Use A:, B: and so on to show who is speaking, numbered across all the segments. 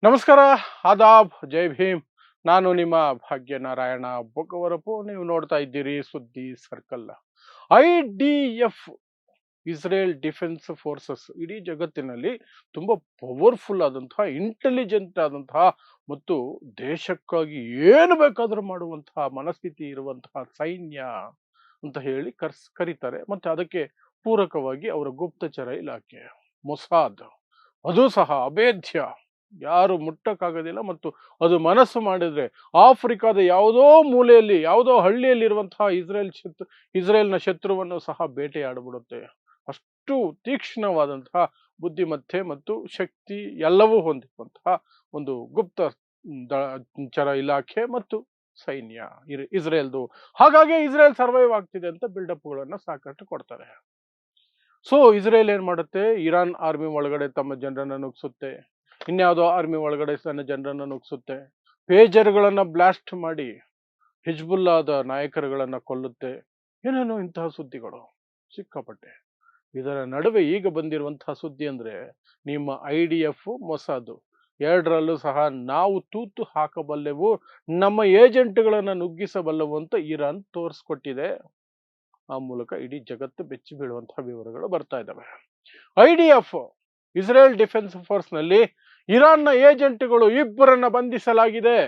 A: ನಮಸ್ಕಾರ, ಆದಾಬ್, ಜೈ ಭೀಮ್. ನಾನು ನಿಮ್ಮ ಭಾಗ್ಯನಾರಾಯಣ ಬೊಗವರಪು. ನೀವು ನೋಡ್ತಾ ಇದ್ದೀರಿ ಸುದ್ದಿ circle. IDF, Israel defence forces, ಇಡೀ ಜಗತ್ತಿನಲ್ಲಿ ತುಂಬಾ ಪವರ್ಫುಲ್ ಆದಂತಹ, ಇಂಟೆಲಿಜೆಂಟ್ ಆದಂತಹ ಮತ್ತು ದೇಶಕ್ಕಾಗಿ ಏನು ಬೇಕಾದರೂ ಮಾಡುವಂತಹ ಮನಸ್ಥಿತಿ ಇರುವಂತಹ ಸೈನ್ಯ ಅಂತ ಹೇಳಿ ಕರೀತಾರೆ. ಮತ್ತೆ ಅದಕ್ಕೆ ಪೂರಕವಾಗಿ ಅವರ ಗುಪ್ತಚರ ಇಲಾಖೆ ಮೊಸಾದ್, ಅದು ಸಹ ಅಭೇದ್ಯ, ಯಾರು ಮುಟ್ಟಕ್ಕಾಗೋದಿಲ್ಲ. ಮತ್ತು ಅದು ಮನಸ್ಸು ಮಾಡಿದ್ರೆ ಆಫ್ರಿಕಾದ ಯಾವುದೋ ಮೂಲೆಯಲ್ಲಿ, ಯಾವುದೋ ಹಳ್ಳಿಯಲ್ಲಿರುವಂತಹ ಇಸ್ರೇಲ್ನ ಶತ್ರುವನ್ನು ಸಹ ಬೇಟೆಯಾಡಿಬಿಡುತ್ತೆ. ಅಷ್ಟು ತೀಕ್ಷ್ಣವಾದಂತಹ ಬುದ್ಧಿಮತ್ತೆ ಮತ್ತು ಶಕ್ತಿ ಎಲ್ಲವೂ ಹೊಂದಿರುವಂತಹ ಒಂದು ಚರ ಇಲಾಖೆ ಮತ್ತು ಸೈನ್ಯ ಇಸ್ರೇಲ್ದು. ಹಾಗಾಗಿ ಇಸ್ರೇಲ್ ಸರ್ವೈವ್ ಆಗ್ತಿದೆ ಅಂತ ಬಿಲ್ಡಪ್ಗಳನ್ನ ಸಾಕಷ್ಟು ಕೊಡ್ತಾರೆ. ಸೊ ಇಸ್ರೇಲ್ ಏನ್ ಮಾಡುತ್ತೆ, ಇರಾನ್ ಆರ್ಮಿ ಒಳಗಡೆ ತಮ್ಮ ಜನರನ್ನ ನುಗ್ಸುತ್ತೆ, ಇನ್ಯಾವುದೋ ಆರ್ಮಿ ಒಳಗಡೆ ತನ್ನ ಜನರನ್ನ ನುಗ್ಸುತ್ತೆ, ಪೇಜರ್ಗಳನ್ನ ಬ್ಲಾಸ್ಟ್ ಮಾಡಿ ಹಿಜ್ಬುಲ್ಲಾದ ನಾಯಕರುಗಳನ್ನ ಕೊಲ್ಲುತ್ತೆ. ಏನೇನೋ ಇಂತಹ ಸುದ್ದಿಗಳು ಸಿಕ್ಕಾಪಟ್ಟೆ. ಇದರ ನಡುವೆ ಈಗ ಬಂದಿರುವಂತಹ ಸುದ್ದಿ ಅಂದ್ರೆ, ನಿಮ್ಮ IDF, ಮೊಸಾದ್ ಎರಡರಲ್ಲೂ ಸಹ ನಾವು ತೂತು ಹಾಕಬಲ್ಲೆವು, ನಮ್ಮ ಏಜೆಂಟ್ಗಳನ್ನ ನುಗ್ಗಿಸಬಲ್ಲವು ಅಂತ ಇರಾನ್ ತೋರಿಸ್ಕೊಟ್ಟಿದೆ. ಆ ಮೂಲಕ ಇಡೀ ಜಗತ್ತು ಬೆಚ್ಚಿ ಬೀಳುವಂತಹ ವಿವರಗಳು ಬರ್ತಾ ಇದ್ದಾವೆ. IDF, ಇಸ್ರೇಲ್ ಡಿಫೆನ್ಸ್ ಫೋರ್ಸ್ ನಲ್ಲಿ ಇರಾನ್ನ ಏಜೆಂಟ್ಗಳು ಇಬ್ಬರನ್ನ ಬಂಧಿಸಲಾಗಿದೆ.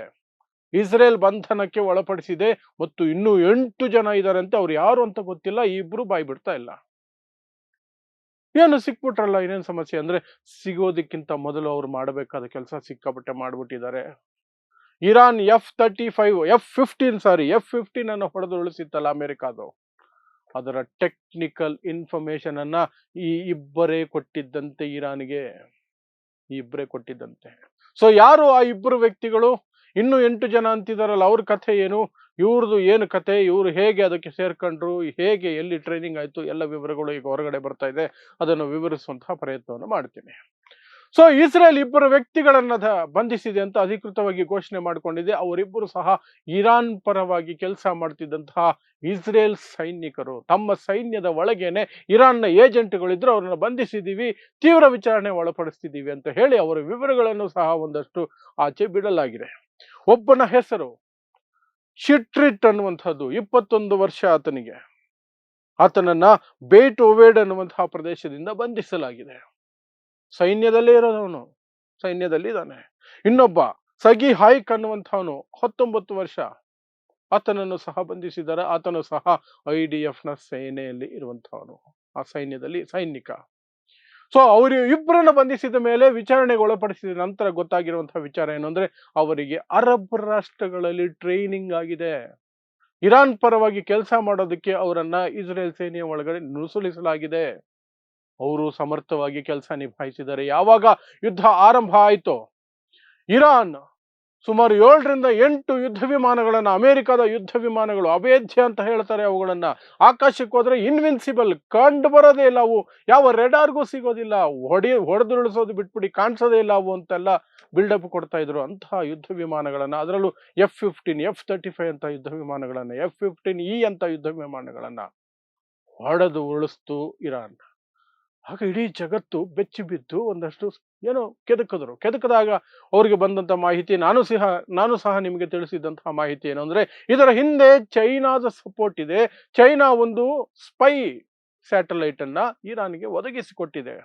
A: ಇಸ್ರೇಲ್ ಬಂಧನಕ್ಕೆ ಒಳಪಡಿಸಿದೆ ಮತ್ತು ಇನ್ನೂ 8 ಜನ ಇದ್ದಾರೆ ಅಂತ. ಅವ್ರು ಯಾರು ಅಂತ ಗೊತ್ತಿಲ್ಲ. ಈ ಇಬ್ರು ಬಾಯ್ ಬಿಡ್ತಾ ಇಲ್ಲ. ಏನು ಸಿಕ್ಬಿಟ್ರಲ್ಲ, ಇನ್ನೇನು ಸಮಸ್ಯೆ ಅಂದ್ರೆ, ಸಿಗೋದಕ್ಕಿಂತ ಮೊದಲು ಅವ್ರು ಮಾಡಬೇಕಾದ ಕೆಲಸ ಸಿಕ್ಕಾಪಟ್ಟೆ ಮಾಡ್ಬಿಟ್ಟಿದ್ದಾರೆ. ಇರಾನ್ F-15 ಅನ್ನು ಹೊಡೆದು ಉಳಿಸಿತ್ತಲ್ಲ ಅಮೆರಿಕಾದು, ಅದರ ಟೆಕ್ನಿಕಲ್ ಇನ್ಫಾರ್ಮೇಶನ್ ಅನ್ನ ಈ ಇಬ್ಬರೇ ಕೊಟ್ಟಿದ್ದಂತೆ ಇರಾನ್ಗೆ. ಈ ಇಬ್ಬರೇ ಕೊಟ್ಟಿದ್ದಂತೆ. ಸೊ ಯಾರು ಆ ಇಬ್ಬರು ವ್ಯಕ್ತಿಗಳು? ಇನ್ನು 8 ಜನ ಅಂತಿದಾರಲ್ಲ, ಅವ್ರ ಕಥೆ ಏನು, ಇವ್ರದ್ದು ಏನು ಕಥೆ, ಇವ್ರು ಹೇಗೆ ಅದಕ್ಕೆ ಸೇರ್ಕೊಂಡ್ರು, ಹೇಗೆ ಎಲ್ಲಿ ಟ್ರೈನಿಂಗ್ ಆಯ್ತು, ಎಲ್ಲ ವಿವರಗಳು ಈಗ ಹೊರಗಡೆ ಬರ್ತಾ ಇದೆ. ಅದನ್ನು ವಿವರಿಸುವಂತಹ ಪ್ರಯತ್ನವನ್ನು ಮಾಡ್ತೀನಿ. ಸೊ ಇಸ್ರೇಲ್ ಇಬ್ಬರು ವ್ಯಕ್ತಿಗಳನ್ನ ಬಂಧಿಸಿದೆ ಅಂತ ಅಧಿಕೃತವಾಗಿ ಘೋಷಣೆ ಮಾಡಿಕೊಂಡಿದೆ. ಅವರಿಬ್ಬರು ಸಹ ಇರಾನ್ ಪರವಾಗಿ ಕೆಲಸ ಮಾಡ್ತಿದ್ದಂತಹ ಇಸ್ರೇಲ್ ಸೈನಿಕರು. ತಮ್ಮ ಸೈನ್ಯದ ಒಳಗೇನೆ ಇರಾನ್ನ ಏಜೆಂಟ್ಗಳಿದ್ರು, ಅವ್ರನ್ನ ಬಂಧಿಸಿದೀವಿ, ತೀವ್ರ ವಿಚಾರಣೆ ಒಳಪಡಿಸ್ತಿದ್ದೀವಿ ಅಂತ ಹೇಳಿ ಅವರ ವಿವರಗಳನ್ನು ಸಹ ಒಂದಷ್ಟು ಆಚೆ ಬಿಡಲಾಗಿದೆ. ಒಬ್ಬನ ಹೆಸರು ಶಿಟ್ರಿಟ್ ಅನ್ನುವಂಥದ್ದು, 21 ವರ್ಷ ಆತನಿಗೆ. ಆತನನ್ನ ಬೇಟ್ ಓವೇಡ್ ಅನ್ನುವಂತಹ ಪ್ರದೇಶದಿಂದ ಬಂಧಿಸಲಾಗಿದೆ. ಸೈನ್ಯದಲ್ಲೇ ಇರೋದವನು, ಸೈನ್ಯದಲ್ಲಿ ಇದ್ದಾನೆ. ಇನ್ನೊಬ್ಬ ಸಗಿ ಹಾಯ್ಕ್ ಅನ್ನುವಂಥವನು 19 ವರ್ಷ, ಆತನನ್ನು ಸಹ ಬಂಧಿಸಿದ್ದಾರೆ. ಆತನು ಸಹ IDF ನ ಸೇನೆಯಲ್ಲಿ ಇರುವಂತಹವನು, ಆ ಸೈನ್ಯದಲ್ಲಿ ಸೈನಿಕ. ಸೊ ಅವರು ಇಬ್ಬರನ್ನ ಬಂಧಿಸಿದ ಮೇಲೆ ವಿಚಾರಣೆಗೆ ಒಳಪಡಿಸಿದ ನಂತರ ಗೊತ್ತಾಗಿರುವಂತಹ ವಿಚಾರ ಏನು ಅಂದ್ರೆ, ಅವರಿಗೆ ಅರಬ್ ರಾಷ್ಟ್ರಗಳಲ್ಲಿ ಟ್ರೈನಿಂಗ್ ಆಗಿದೆ. ಇರಾನ್ ಪರವಾಗಿ ಕೆಲಸ ಮಾಡೋದಕ್ಕೆ ಅವರನ್ನ ಇಸ್ರೇಲ್ ಸೇನೆಯ ಒಳಗಡೆ ನುಸುಳಿಸಲಾಗಿದೆ. ಅವರು ಸಮರ್ಥವಾಗಿ ಕೆಲಸ ನಿಭಾಯಿಸಿದ್ದಾರೆ. ಯಾವಾಗ ಯುದ್ಧ ಆರಂಭ ಆಯಿತು, ಇರಾನ್ ಸುಮಾರು 7ರಿಂದ 8 ಯುದ್ಧ ವಿಮಾನಗಳನ್ನ, ಅಮೆರಿಕದ ಯುದ್ಧ ವಿಮಾನಗಳು, ಅಭೇದ್ಯ ಅಂತ ಹೇಳ್ತಾರೆ ಅವುಗಳನ್ನ, ಆಕಾಶಕ್ಕೆ ಹೋದ್ರೆ ಇನ್ವಿನ್ಸಿಬಲ್, ಕಂಡು ಬರೋದೇ ಇಲ್ಲ ಅವು, ಯಾವ ರೆಡಾರ್ಗೂ ಸಿಗೋದಿಲ್ಲ, ಹೊಡೆದುರುಳಿಸೋದು ಬಿಟ್ಬಿಡಿ, ಕಾಣಿಸೋದೇ ಇಲ್ಲ ಅವು ಅಂತೆಲ್ಲ ಬಿಲ್ಡಪ್ ಕೊಡ್ತಾ ಇದ್ರು. ಅಂತಹ ಯುದ್ಧ ವಿಮಾನಗಳನ್ನ, ಅದರಲ್ಲೂ F-15, F-35 ಅಂತ ಯುದ್ಧ ವಿಮಾನಗಳನ್ನ, F-15E ಅಂತ ಯುದ್ಧ ವಿಮಾನಗಳನ್ನ ಹೊಡೆದು ಉಳಿಸ್ತು ಇರಾನ್. ಆಗ ಇಡೀ ಜಗತ್ತು ಬೆಚ್ಚಿ ಬಿದ್ದು ಒಂದಷ್ಟು ಏನೋ ಕೆದಕದಾಗ ಅವರಿಗೆ ಬಂದಂತ ಮಾಹಿತಿ, ನಾನು ಸಹ ನಿಮಗೆ ತಿಳಿಸಿದಂತಹ ಮಾಹಿತಿ ಏನು ಅಂದ್ರೆ, ಇದರ ಹಿಂದೆ ಚೈನಾದ ಸಪೋರ್ಟ್ ಇದೆ. ಚೈನಾ ಒಂದು ಸ್ಪೈ ಸ್ಯಾಟಲೈಟ್ ಅನ್ನ ಇರಾನ್ಗೆ ಒದಗಿಸಿಕೊಟ್ಟಿದೆ.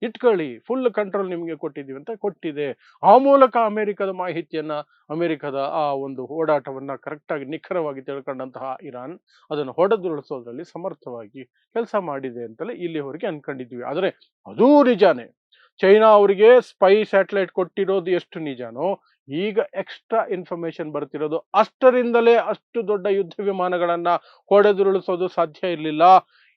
A: ಇಟ್ಕೊಳ್ಳಿ, ಫುಲ್ ಕಂಟ್ರೋಲ್ ನಿಮಗೆ ಕೊಟ್ಟಿದ್ದೀವಿ ಅಂತ ಕೊಟ್ಟಿದೆ. ಆ ಮೂಲಕ ಅಮೆರಿಕದ ಮಾಹಿತಿಯನ್ನ, ಅಮೆರಿಕದ ಆ ಒಂದು ಓಡಾಟವನ್ನ ಕರೆಕ್ಟಾಗಿ ನಿಖರವಾಗಿ ತಿಳ್ಕೊಂಡಂತಹ ಇರಾನ್ ಅದನ್ನು ಹೊಡೆದುರುಳಿಸೋದ್ರಲ್ಲಿ ಸಮರ್ಥವಾಗಿ ಕೆಲಸ ಮಾಡಿದೆ ಅಂತಲೇ ಇಲ್ಲಿವರೆಗೆ ಅನ್ಕೊಂಡಿದ್ವಿ. ಆದರೆ ಅದೂ ನಿಜಾನೇ. ಚೈನಾ ಅವರಿಗೆ ಸ್ಪೈ ಸ್ಯಾಟಲೈಟ್ ಕೊಟ್ಟಿರೋದು ಎಷ್ಟು ನಿಜಾನೋ, ಈಗ ಎಕ್ಸ್ಟ್ರಾ ಇನ್ಫಾರ್ಮೇಶನ್ ಬರ್ತಿರೋದು ಅಷ್ಟರಿಂದಲೇ ಅಷ್ಟು ದೊಡ್ಡ ಯುದ್ಧ ವಿಮಾನಗಳನ್ನ ಹೊಡೆದುರುಳಿಸೋದು ಸಾಧ್ಯ ಇರಲಿಲ್ಲ.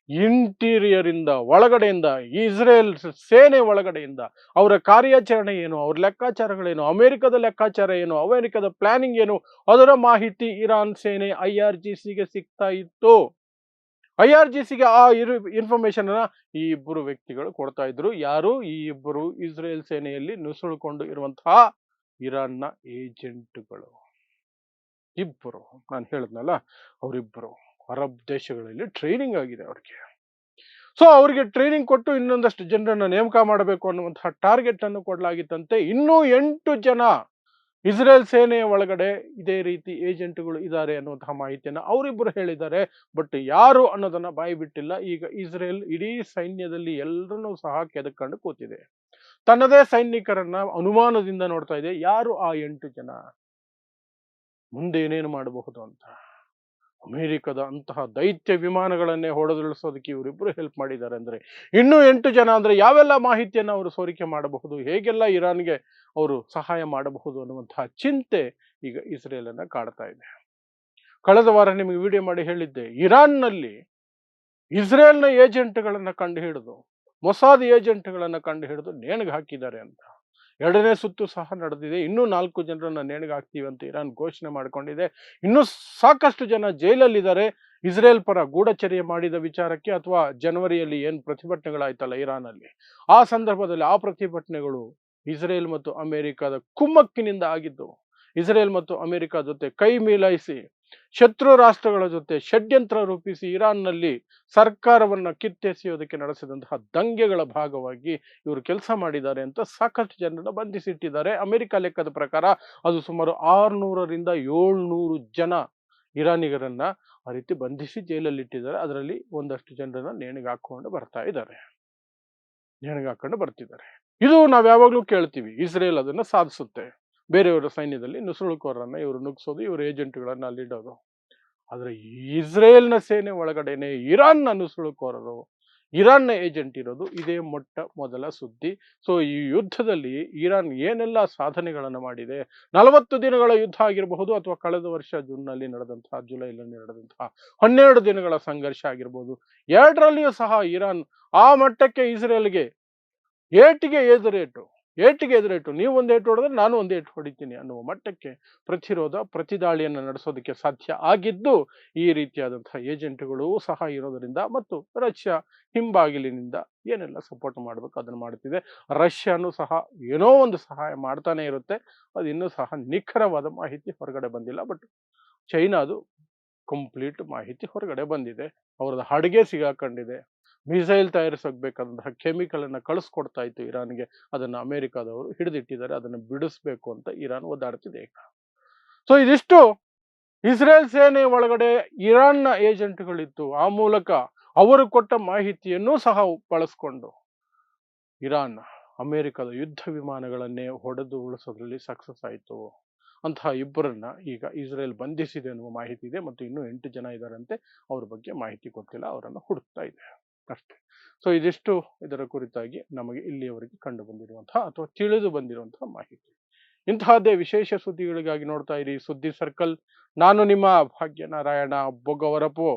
A: ಇಂಟೀರಿಯರ್ ಇಂದ, ಒಳಗಡೆಯಿಂದ, ಇಸ್ರೇಲ್ ಸೇನೆ ಒಳಗಡೆಯಿಂದ ಅವರ ಕಾರ್ಯಾಚರಣೆ ಏನು, ಅವ್ರ ಲೆಕ್ಕಾಚಾರಗಳೇನು, ಅಮೆರಿಕದ ಲೆಕ್ಕಾಚಾರ ಏನು, ಅಮೆರಿಕದ ಪ್ಲಾನಿಂಗ್ ಏನು, ಅದರ ಮಾಹಿತಿ ಇರಾನ್ ಸೇನೆ IRGCಗೆ ಸಿಗ್ತಾ ಇತ್ತು. IRGCಗೆ ಆ ಇನ್ಫಾರ್ಮೇಶನ್ ಅನ್ನ ಈ ಇಬ್ಬರು ವ್ಯಕ್ತಿಗಳು ಕೊಡ್ತಾ ಇದ್ರು. ಯಾರು? ಈ ಇಬ್ಬರು ಇಸ್ರೇಲ್ ಸೇನೆಯಲ್ಲಿ ನುಸುಳುಕೊಂಡು ಇರುವಂತಹ ಇರಾನ್ನ ಏಜೆಂಟ್ಗಳು. ಇಬ್ಬರು, ನಾನು ಹೇಳಿದ್ನಲ್ಲ, ಅವರಿಬ್ಬರು ಅರಬ್ ದೇಶಗಳಲ್ಲಿ ಟ್ರೈನಿಂಗ್ ಆಗಿದೆ ಅವ್ರಿಗೆ. ಸೊ ಅವರಿಗೆ ಟ್ರೈನಿಂಗ್ ಕೊಟ್ಟು ಇನ್ನೊಂದಷ್ಟು ಜನರನ್ನ ನೇಮಕ ಮಾಡಬೇಕು ಅನ್ನುವಂತಹ ಟಾರ್ಗೆಟ್ ಅನ್ನು ಕೊಡಲಾಗಿತ್ತಂತೆ. ಇನ್ನೂ 8 ಜನ ಇಸ್ರೇಲ್ ಸೇನೆಯ ಒಳಗಡೆ ಇದೇ ರೀತಿ ಏಜೆಂಟ್ಗಳು ಇದ್ದಾರೆ ಅನ್ನುವಂತಹ ಮಾಹಿತಿಯನ್ನು ಅವರಿಬ್ಬರು ಹೇಳಿದ್ದಾರೆ. ಬಟ್ ಯಾರು ಅನ್ನೋದನ್ನ ಬಾಯಿ ಬಿಟ್ಟಿಲ್ಲ. ಈಗ ಇಸ್ರೇಲ್ ಇಡೀ ಸೈನ್ಯದಲ್ಲಿ ಎಲ್ಲರನ್ನೂ ಸಹ ಕೆದಕೊಂಡು ಕೂತಿದೆ. ತನ್ನದೇ ಸೈನಿಕರನ್ನ ಅನುಮಾನದಿಂದ ನೋಡ್ತಾ ಇದೆ. ಯಾರು ಆ 8 ಜನ, ಮುಂದೆ ಏನೇನು ಮಾಡಬಹುದು ಅಂತ. ಅಮೆರಿಕದ ಅಂತಹ ದೈತ್ಯ ವಿಮಾನಗಳನ್ನೇ ಹೊಡೆದುರುಳಿಸೋದಕ್ಕೆ ಇವರಿಬ್ಬರು ಹೆಲ್ಪ್ ಮಾಡಿದ್ದಾರೆ ಅಂದ್ರೆ ಇನ್ನೂ 8 ಜನ ಅಂದ್ರೆ ಯಾವೆಲ್ಲ ಮಾಹಿತಿಯನ್ನು ಅವರು ಸೋರಿಕೆ ಮಾಡಬಹುದು, ಹೇಗೆಲ್ಲ ಇರಾನ್ಗೆ ಅವರು ಸಹಾಯ ಮಾಡಬಹುದು ಅನ್ನುವಂತಹ ಚಿಂತೆ ಈಗ ಇಸ್ರೇಲ್ ಅನ್ನ ಕಾಡ್ತಾ ಇದೆ. ಕಳೆದ ವಾರ ನಿಮಗೆ ವಿಡಿಯೋ ಮಾಡಿ ಹೇಳಿದ್ದೆ, ಇರಾನ್ನಲ್ಲಿ ಇಸ್ರೇಲ್ನ ಏಜೆಂಟ್ಗಳನ್ನ ಕಂಡು ಹಿಡಿದು, ಮೊಸಾದ್ ಏಜೆಂಟ್ಗಳನ್ನ ಕಂಡು ಹಿಡಿದು ನೇಣಿಗೆ ಹಾಕಿದ್ದಾರೆ ಅಂತ. 2ನೇ ಸುತ್ತು ಸಹ ನಡೆದಿದೆ. ಇನ್ನೂ 4 ಜನರನ್ನ ನೇಣಿಗೆ ಹಾಕ್ತೀವಿ ಅಂತ ಇರಾನ್ ಘೋಷಣೆ ಮಾಡಿಕೊಂಡಿದೆ. ಇನ್ನೂ ಸಾಕಷ್ಟು ಜನ ಜೈಲಲ್ಲಿದ್ದಾರೆ. ಇಸ್ರೇಲ್ ಪರ ಗೂಢಚರ್ಯೆ ಮಾಡಿದ ವಿಚಾರಕ್ಕೆ, ಅಥವಾ ಜನವರಿಯಲ್ಲಿ ಏನು ಪ್ರತಿಭಟನೆಗಳಾಯ್ತಲ್ಲ ಇರಾನಲ್ಲಿ, ಆ ಸಂದರ್ಭದಲ್ಲಿ ಆ ಪ್ರತಿಭಟನೆಗಳು ಇಸ್ರೇಲ್ ಮತ್ತು ಅಮೆರಿಕದ ಕುಮ್ಮಕ್ಕಿನಿಂದ ಆಗಿದ್ದು. ಇಸ್ರೇಲ್ ಮತ್ತು ಅಮೆರಿಕ ಜೊತೆ ಕೈ ಮೇಲಾಯಿಸಿ ಶತ್ರು ರಾಷ್ಟ್ರಗಳ ಜೊತೆ ಷಡ್ಯಂತ್ರ ರೂಪಿಸಿ ಇರಾನ್ನಲ್ಲಿ ಸರ್ಕಾರವನ್ನ ಕಿತ್ತೆಸೆಯೋದಕ್ಕೆ ನಡೆಸಿದಂತಹ ದಂಗೆಗಳ ಭಾಗವಾಗಿ ಇವರು ಕೆಲಸ ಮಾಡಿದ್ದಾರೆ ಅಂತ ಸಾಕಷ್ಟು ಜನರನ್ನ ಬಂಧಿಸಿಟ್ಟಿದ್ದಾರೆ. ಅಮೆರಿಕ ಲೆಕ್ಕದ ಪ್ರಕಾರ ಅದು ಸುಮಾರು 600ರಿಂದ 700 ಜನ ಇರಾನಿಗರನ್ನ ಆ ರೀತಿ ಬಂಧಿಸಿ ಜೈಲಲ್ಲಿ ಇಟ್ಟಿದ್ದಾರೆ. ಅದರಲ್ಲಿ ಒಂದಷ್ಟು ಜನರನ್ನ ನೇಣಿಗೆ ಹಾಕೊಂಡು ಬರ್ತಿದ್ದಾರೆ. ಇದು ನಾವ್ ಯಾವಾಗ್ಲೂ ಕೇಳ್ತೀವಿ, ಇಸ್ರೇಲ್ ಅದನ್ನ ಸಾಧಿಸುತ್ತೆ. ಬೇರೆಯವರ ಸೈನ್ಯದಲ್ಲಿ ನುಸುಳುಕೋರನ್ನ ಇವರು ನುಗ್ಸೋದು, ಇವರು ಏಜೆಂಟ್ಗಳನ್ನ ಅಲ್ಲಿಡೋದು. ಆದ್ರೆ ಇಸ್ರೇಲ್ನ ಸೇನೆ ಒಳಗಡೆನೆ ಇರಾನ್ನ ನುಸುಳುಕೋರರು, ಇರಾನ್ನ ಏಜೆಂಟ್ ಇರೋದು ಇದೇ ಮೊದಲ ಸುದ್ದಿ. ಸೊ ಈ ಯುದ್ಧದಲ್ಲಿ ಇರಾನ್ ಏನೆಲ್ಲ ಸಾಧನೆಗಳನ್ನು ಮಾಡಿದೆ, 40 ದಿನಗಳ ಯುದ್ಧ ಆಗಿರಬಹುದು, ಅಥವಾ ಕಳೆದ ವರ್ಷ ಜುಲೈನಲ್ಲಿ ನಡೆದಂತಹ 12 ದಿನಗಳ ಸಂಘರ್ಷ ಆಗಿರ್ಬೋದು, ಎರಡರಲ್ಲಿಯೂ ಸಹ ಇರಾನ್ ಆ ಮಟ್ಟಕ್ಕೆ ಇಸ್ರೇಲ್ಗೆ ಏಟಿಗೆ ಎದುರೇಟು, ನೀವು ಒಂದು ಏಟು ಹೊಡೆದ್ರೆ ನಾನು ಒಂದು ಏಟು ಹೊಡಿತೀನಿ ಅನ್ನುವ ಮಟ್ಟಕ್ಕೆ ಪ್ರತಿದಾಳಿಯನ್ನು ನಡೆಸೋದಕ್ಕೆ ಸಾಧ್ಯ ಆಗಿದ್ದು ಈ ರೀತಿಯಾದಂತಹ ಏಜೆಂಟ್ಗಳು ಸಹ ಇರೋದರಿಂದ, ಮತ್ತು ರಷ್ಯಾ ಹಿಂಬಾಗಿಲಿನಿಂದ ಏನೆಲ್ಲ ಸಪೋರ್ಟ್ ಮಾಡಬೇಕು ಅದನ್ನು ಮಾಡ್ತಿದೆ. ರಷ್ಯಾನು ಸಹ ಏನೋ ಒಂದು ಸಹಾಯ ಮಾಡ್ತಾನೆ ಇರುತ್ತೆ. ಅದು ಇನ್ನೂ ಸಹ ನಿಖರವಾದ ಮಾಹಿತಿ ಹೊರಗಡೆ ಬಂದಿಲ್ಲ. ಬಟ್ ಚೈನಾದು ಕಂಪ್ಲೀಟ್ ಮಾಹಿತಿ ಹೊರಗಡೆ ಬಂದಿದೆ. ಅವರದ್ದು ಹಡಗೆ ಸಿಗಾಕೊಂಡಿದೆ. ಮಿಸೈಲ್ ತಯಾರಿಸಬೇಕಾದಂತಹ ಕೆಮಿಕಲ್ ಅನ್ನ ಕಳಿಸ್ಕೊಡ್ತಾ ಇತ್ತು ಇರಾನ್ಗೆ. ಅದನ್ನ ಅಮೆರಿಕಾದವರು ಹಿಡಿದಿಟ್ಟಿದ್ದಾರೆ. ಅದನ್ನು ಬಿಡಿಸ್ಬೇಕು ಅಂತ ಇರಾನ್ ಒದ್ದಾಡ್ತಿದೆ ಈಗ. ಸೊ ಇದಿಷ್ಟು ಇಸ್ರೇಲ್ ಸೇನೆ ಒಳಗಡೆ ಇರಾನ್ನ ಏಜೆಂಟ್ಗಳಿತ್ತು. ಆ ಮೂಲಕ ಅವರು ಕೊಟ್ಟ ಮಾಹಿತಿಯನ್ನು ಸಹ ಬಳಸ್ಕೊಂಡು ಇರಾನ್ ಅಮೆರಿಕದ ಯುದ್ಧ ವಿಮಾನಗಳನ್ನೇ ಹೊಡೆದು ಉಳಿಸೋದ್ರಲ್ಲಿ ಸಕ್ಸಸ್ ಆಯಿತು. ಅಂತಹ ಇಬ್ಬರನ್ನ ಈಗ ಇಸ್ರೇಲ್ ಬಂಧಿಸಿದೆ ಅನ್ನುವ ಮಾಹಿತಿ ಇದೆ. ಮತ್ತು ಇನ್ನೂ 8 ಜನ ಇದ್ದಾರಂತೆ. ಅವ್ರ ಬಗ್ಗೆ ಮಾಹಿತಿ ಗೊತ್ತಿಲ್ಲ, ಅವರನ್ನು ಹುಡುಕ್ತಾ ಇದೆ ಅಷ್ಟೇ. ಸೊ ಇದಿಷ್ಟು ಇದರ ಕುರಿತಾಗಿ ನಮಗೆ ಇಲ್ಲಿಯವರೆಗೆ ಕಂಡು ಬಂದಿರುವಂತಹ ಅಥವಾ ತಿಳಿದು ಬಂದಿರುವಂತಹ ಮಾಹಿತಿ. ಇಂತಹದ್ದೇ ವಿಶೇಷ ಸುದ್ದಿಗಳಿಗಾಗಿ ನೋಡ್ತಾ ಇರಿ ಸುದ್ದಿ ಸರ್ಕಲ್. ನಾನು ನಿಮ್ಮ ಭಾಗ್ಯನಾರಾಯಣ ಬೊಗವರಪು.